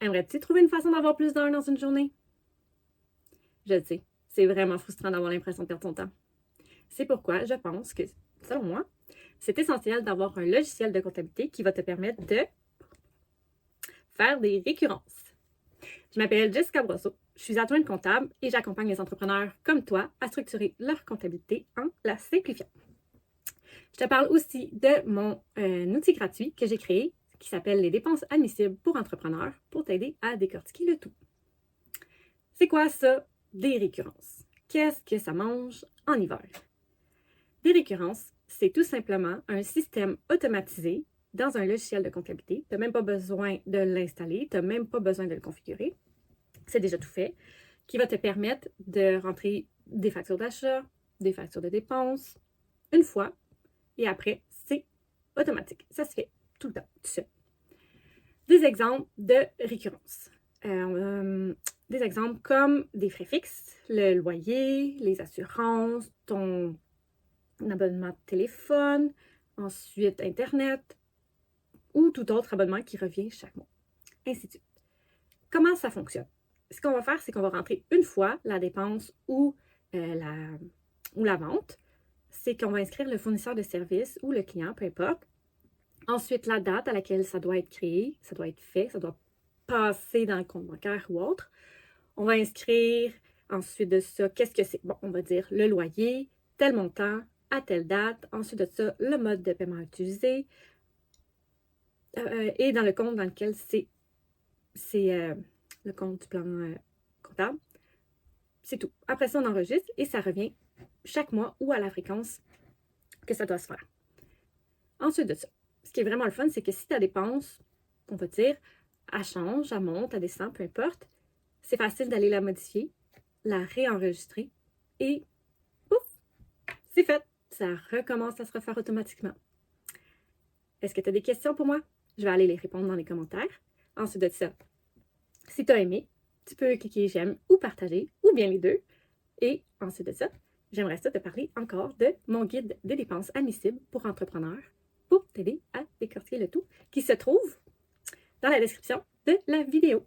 Aimerais-tu trouver une façon d'avoir plus d'heures dans une journée? Je le sais, c'est vraiment frustrant d'avoir l'impression de perdre ton temps. C'est pourquoi je pense que, selon moi, c'est essentiel d'avoir un logiciel de comptabilité qui va te permettre de faire des récurrences. Je m'appelle Jessica Brosseau, je suis adjointe comptable et j'accompagne les entrepreneurs comme toi à structurer leur comptabilité en la simplifiant. Je te parle aussi de mon outil gratuit que j'ai créé qui s'appelle les dépenses admissibles pour entrepreneurs pour t'aider à décortiquer le tout. C'est quoi ça, des récurrences? Qu'est-ce que ça mange en hiver? Des récurrences, c'est tout simplement un système automatisé dans un logiciel de comptabilité. Tu n'as même pas besoin de l'installer, tu n'as même pas besoin de le configurer. C'est déjà tout fait, qui va te permettre de rentrer des factures d'achat, des factures de dépenses, une fois, et après, c'est automatique. Ça se fait tout le temps, tout seul. Des exemples de récurrence. Des exemples comme des frais fixes, le loyer, les assurances, ton abonnement de téléphone, ensuite Internet ou tout autre abonnement qui revient chaque mois. Ainsi de suite. Comment ça fonctionne? Ce qu'on va faire, c'est qu'on va rentrer une fois la dépense ou la vente. C'est qu'on va inscrire le fournisseur de service ou le client, peu importe. Ensuite, la date à laquelle ça doit être créé, ça doit être fait, ça doit passer dans le compte bancaire ou autre. On va inscrire ensuite de ça, qu'est-ce que c'est? Bon, on va dire le loyer, tel montant, à telle date. Ensuite de ça, le mode de paiement utilisé. Et dans le compte dans lequel c'est le compte du plan comptable. C'est tout. Après ça, on enregistre et ça revient chaque mois ou à la fréquence que ça doit se faire. Ensuite de ça, ce qui est vraiment le fun, c'est que si ta dépense, on va dire, elle change, elle monte, elle descend, peu importe, c'est facile d'aller la modifier, la réenregistrer et pouf, c'est fait. Ça recommence à se refaire automatiquement. Est-ce que tu as des questions pour moi? Je vais aller les répondre dans les commentaires. Ensuite de ça, si tu as aimé, tu peux cliquer j'aime ou partager, ou bien les deux. Et ensuite de ça, j'aimerais ça te parler encore de mon guide des dépenses admissibles pour entrepreneurs pour t'aider à décortiquer le tout qui se trouve dans la description de la vidéo.